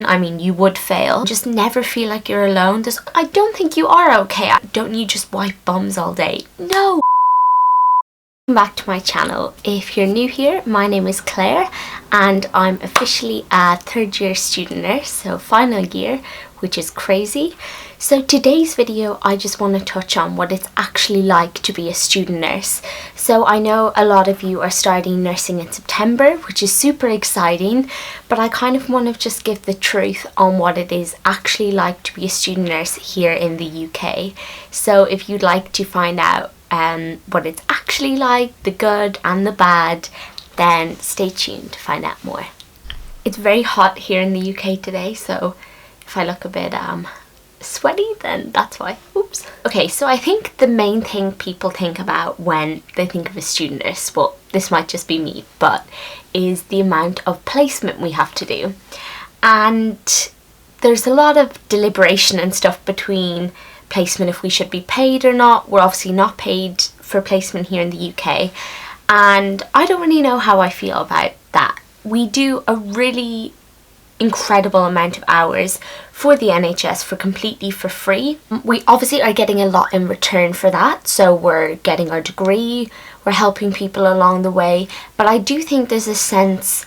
I mean, you would fail. Just never feel like you're alone. I don't think you are okay. Don't you just wipe bums all day? No. Welcome back to my channel. If you're new here, my name is Claire and I'm officially a third year student nurse, so final year, which is crazy. So today's video, I just want to touch on what it's actually like to be a student nurse. So I know a lot of you are starting nursing in September, which is super exciting, but I kind of want to just give the truth on what it is actually like to be a student nurse here in the UK. So if you'd like to find out what it's actually like, the good and the bad, then stay tuned to find out more. It's very hot here in the UK today, so if I look a bit sweaty, then that's why. Oops. Okay, so I think the main thing people think about when they think of a student nurse, well, this might just be me, but is the amount of placement we have to do. And there's a lot of deliberation and stuff between placement, if we should be paid or not. We're obviously not paid for placement here in the UK, and I don't really know how I feel about that. We do a really incredible amount of hours for the NHS for completely for free. We obviously are getting a lot in return for that, so we're getting our degree, we're helping people along the way, but I do think there's a sense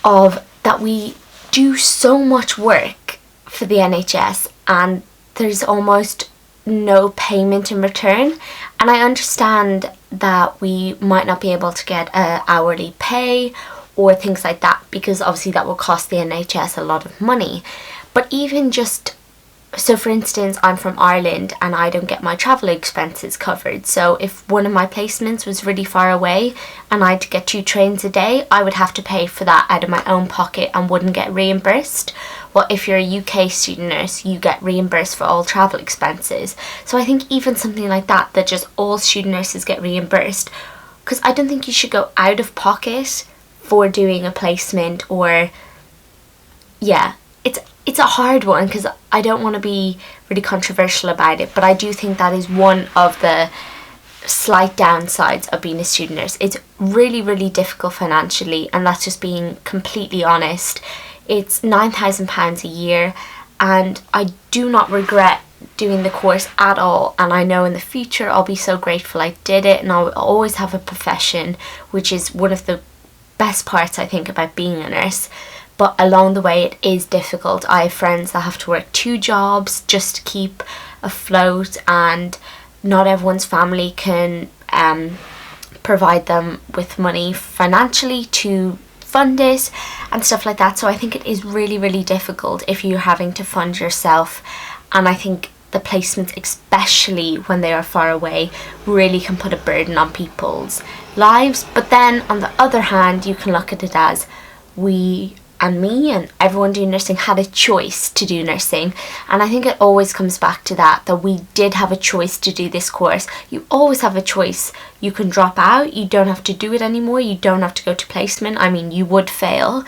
of that we do so much work for the NHS and there's almost no payment in return. And I understand that we might not be able to get an hourly pay or things like that, because obviously that will cost the NHS a lot of money. But even just, so for instance, I'm from Ireland and I don't get my travel expenses covered. So if one of my placements was really far away and I had to get 2 trains a day, I would have to pay for that out of my own pocket and wouldn't get reimbursed. Well, if you're a UK student nurse, you get reimbursed for all travel expenses. So I think even something like that just all student nurses get reimbursed, because I don't think you should go out of pocket for doing a placement. Or yeah, it's a hard one because I don't want to be really controversial about it, but I do think that is one of the slight downsides of being a student nurse. It's really, really difficult financially, and that's just being completely honest. It's £9,000 a year, and I do not regret doing the course at all, and I know in the future I'll be so grateful I did it, and I'll always have a profession, which is one of the best parts I think about being a nurse. But along the way it is difficult. I have friends that have to work 2 jobs just to keep afloat, and not everyone's family can provide them with money financially to fund it and stuff like that. So I think it is really, really difficult if you're having to fund yourself, and I think the placements, especially when they are far away, really can put a burden on people's lives. But then on the other hand, you can look at it as we and me and everyone doing nursing had a choice to do nursing, and I think it always comes back to that we did have a choice to do this course. You always have a choice. You can drop out, you don't have to do it anymore, you don't have to go to placement. I mean, you would fail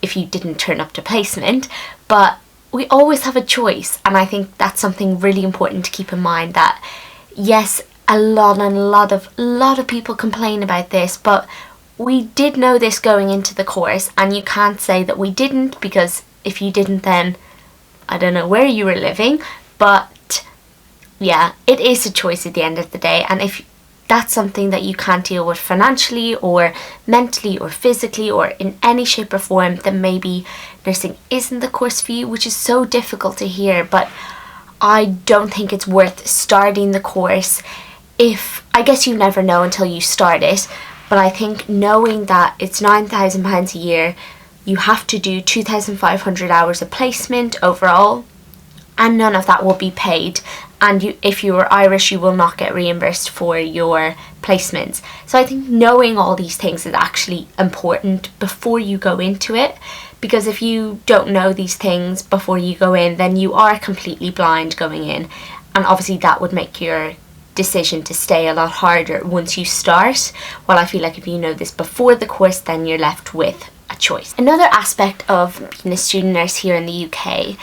if you didn't turn up to placement, but we always have a choice. And I think that's something really important to keep in mind, that yes, a lot of people complain about this, but we did know this going into the course, and you can't say that we didn't, because if you didn't, then I don't know where you were living. But yeah, it is a choice at the end of the day, and if that's something that you can't deal with financially or mentally or physically or in any shape or form, then maybe nursing isn't the course for you, which is so difficult to hear. But I don't think it's worth starting the course if, I guess you never know until you start it. But I think knowing that it's £9,000 a year, you have to do 2,500 hours of placement overall, and none of that will be paid. And if you are Irish, you will not get reimbursed for your placements. So I think knowing all these things is actually important before you go into it, because if you don't know these things before you go in, then you are completely blind going in, and obviously that would make your decision to stay a lot harder once you start. Well, I feel like if you know this before the course, then you're left with a choice. Another aspect of being a student nurse here in the UK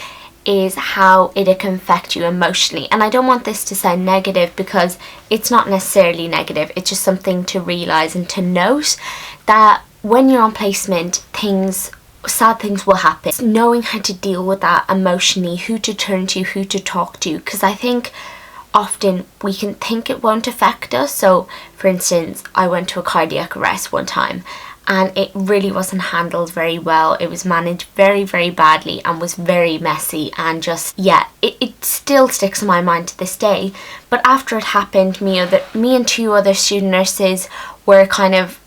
is how it can affect you emotionally. And I don't want this to sound negative, because it's not necessarily negative. It's just something to realise and to note that when you're on placement, things sad things will happen. It's knowing how to deal with that emotionally, who to turn to, who to talk to, because I think often we can think it won't affect us. So for instance, I went to a cardiac arrest one time and it really wasn't handled very well. It was managed very, very badly and was very messy, and just, yeah, it still sticks in my mind to this day. But after it happened, me and two other student nurses were kind of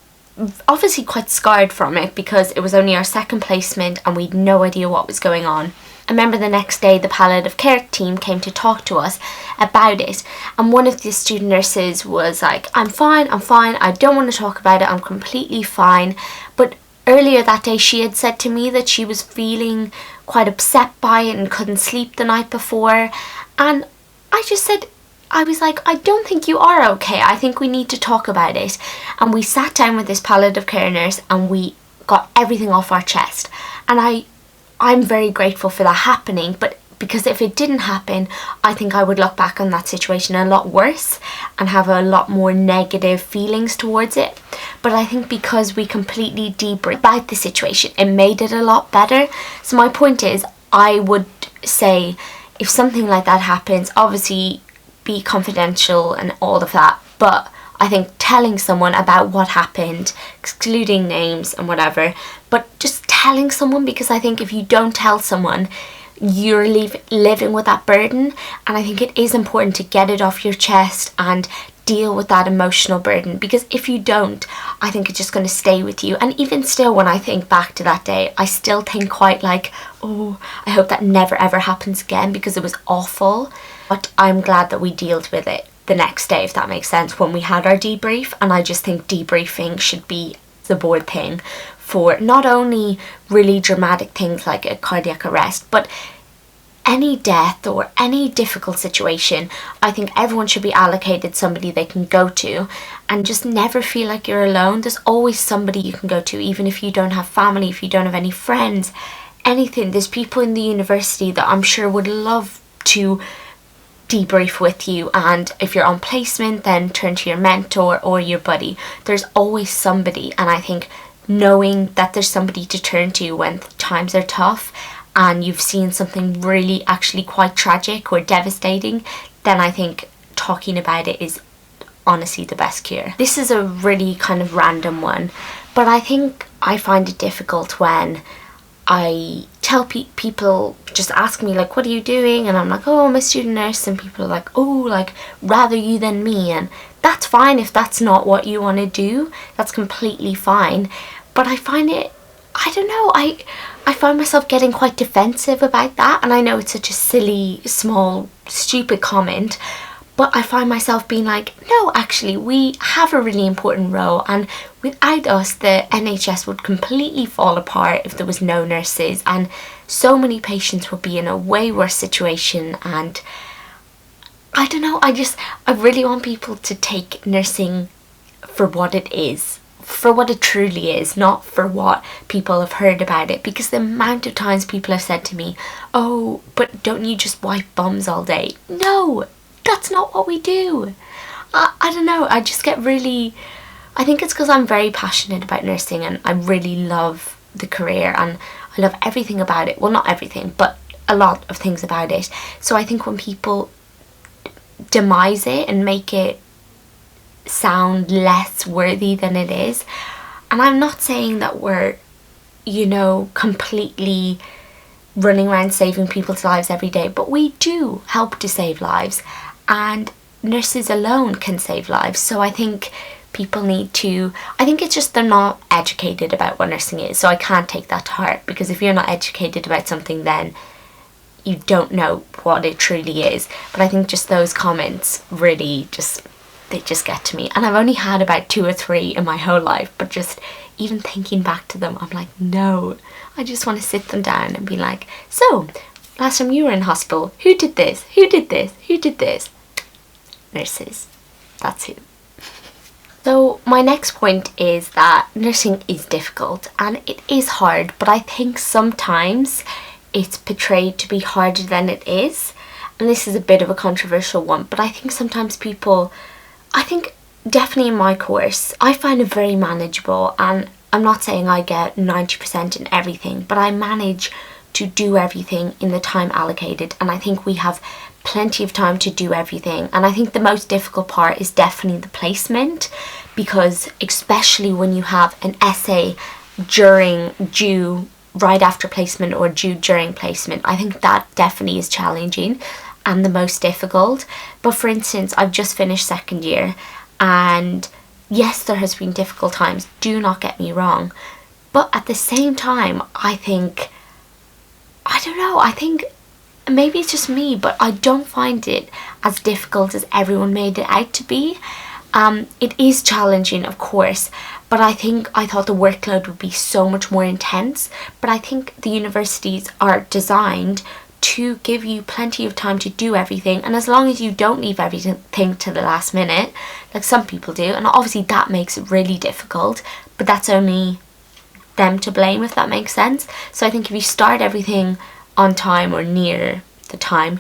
obviously quite scarred from it, because it was only our second placement and we'd no idea what was going on. I remember the next day the palliative care team came to talk to us about it, and one of the student nurses was like, I'm fine, I don't want to talk about it, I'm completely fine. But earlier that day she had said to me that she was feeling quite upset by it and couldn't sleep the night before, and I was like, I don't think you are okay, I think we need to talk about it. And we sat down with this palliative care nurse and we got everything off our chest, and I'm very grateful for that happening, but because if it didn't happen, I think I would look back on that situation a lot worse and have a lot more negative feelings towards it. But I think because we completely debriefed about the situation, it made it a lot better. So my point is, I would say if something like that happens, obviously be confidential and all of that, but I think telling someone about what happened, excluding names and whatever, but just telling someone, because I think if you don't tell someone, you're living with that burden, and I think it is important to get it off your chest and deal with that emotional burden, because if you don't, I think it's just going to stay with you. And even still, when I think back to that day, I still think quite like, oh, I hope that never ever happens again, because it was awful. But I'm glad that we dealt with it the next day, if that makes sense, when we had our debrief. And I just think debriefing should be the board thing for not only really dramatic things like a cardiac arrest, but any death or any difficult situation. I think everyone should be allocated somebody they can go to, and just never feel like you're alone. There's always somebody you can go to, even if you don't have family, if you don't have any friends, anything. There's people in the university that I'm sure would love to debrief with you, and if you're on placement, then turn to your mentor or your buddy. There's always somebody, and I think knowing that there's somebody to turn to when times are tough and you've seen something really actually quite tragic or devastating, then I think talking about it is honestly the best cure. This is a really kind of random one, but I think I find it difficult when I tell people, just ask me like, what are you doing? And I'm like, oh, I'm a student nurse, and people are like, oh, like, rather you than me. And that's fine if that's not what you want to do, that's completely fine. But I find it, I don't know, I find myself getting quite defensive about that. And I know it's such a silly, small, stupid comment, but I find myself being like, no, actually, we have a really important role, and without us, the NHS would completely fall apart if there was no nurses, and so many patients would be in a way worse situation. And I don't know, I really want people to take nursing for what it is, for what it truly is, not for what people have heard about it. Because the amount of times people have said to me, oh, but don't you just wipe bums all day? No, that's not what we do. I don't know, I just get really, I think it's because I'm very passionate about nursing, and I really love the career and I love everything about it. Well, not everything, but a lot of things about it. So I think when people demise it and make it sound less worthy than it is, and I'm not saying that we're, you know, completely running around saving people's lives every day, but we do help to save lives, and nurses alone can save lives. So I think people need to, I think it's just they're not educated about what nursing is. So I can't take that to heart, because if you're not educated about something, then you don't know what it truly is. But I think just those comments really they just get to me. And I've only had about 2 or 3 in my whole life, but just even thinking back to them, I'm like, no, I just want to sit them down and be like, so last time you were in hospital, who did this? Who did this? Who did this? Nurses. That's who. So my next point is that nursing is difficult and it is hard, but I think sometimes it's portrayed to be harder than it is. And this is a bit of a controversial one, but I think sometimes people, I think definitely in my course, I find it very manageable, and I'm not saying I get 90% in everything, but I manage to do everything in the time allocated, and I think we have plenty of time to do everything. And I think the most difficult part is definitely the placement, because especially when you have an essay due right after placement or due during placement, I think that definitely is challenging and the most difficult. But for instance, I've just finished second year, and yes, there has been difficult times, do not get me wrong, but at the same time, I think maybe it's just me, but I don't find it as difficult as everyone made it out to be. It is challenging, of course, but I thought the workload would be so much more intense. But I think the universities are designed to give you plenty of time to do everything, and as long as you don't leave everything to the last minute, like some people do, and obviously that makes it really difficult, but that's only them to blame, if that makes sense. So I think if you start everything on time or near the time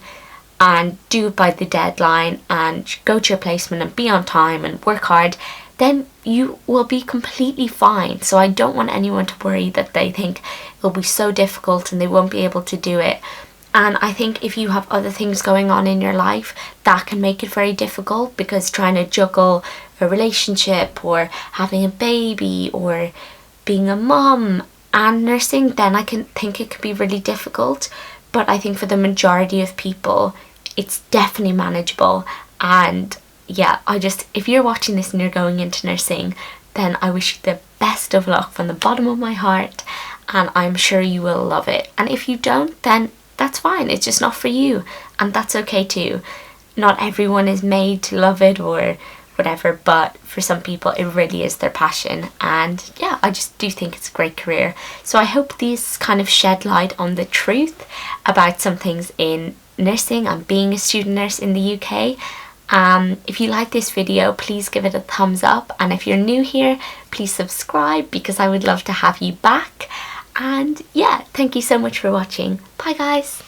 and do it by the deadline and go to your placement and be on time and work hard, then you will be completely fine. So I don't want anyone to worry that they think it'll be so difficult and they won't be able to do it. And I think if you have other things going on in your life, that can make it very difficult, because trying to juggle a relationship or having a baby or being a mum and nursing, then I can think it could be really difficult. But I think for the majority of people, it's definitely manageable. And yeah, if you're watching this and you're going into nursing, then I wish you the best of luck from the bottom of my heart, and I'm sure you will love it. And if you don't, then that's fine, it's just not for you, and that's okay too. Not everyone is made to love it or whatever, but for some people it really is their passion. And yeah, I just do think it's a great career. So I hope these kind of shed light on the truth about some things in nursing and being a student nurse in the UK. If you like this video, please give it a thumbs up, and if you're new here, please subscribe, because I would love to have you back. And yeah, thank you so much for watching. Bye guys.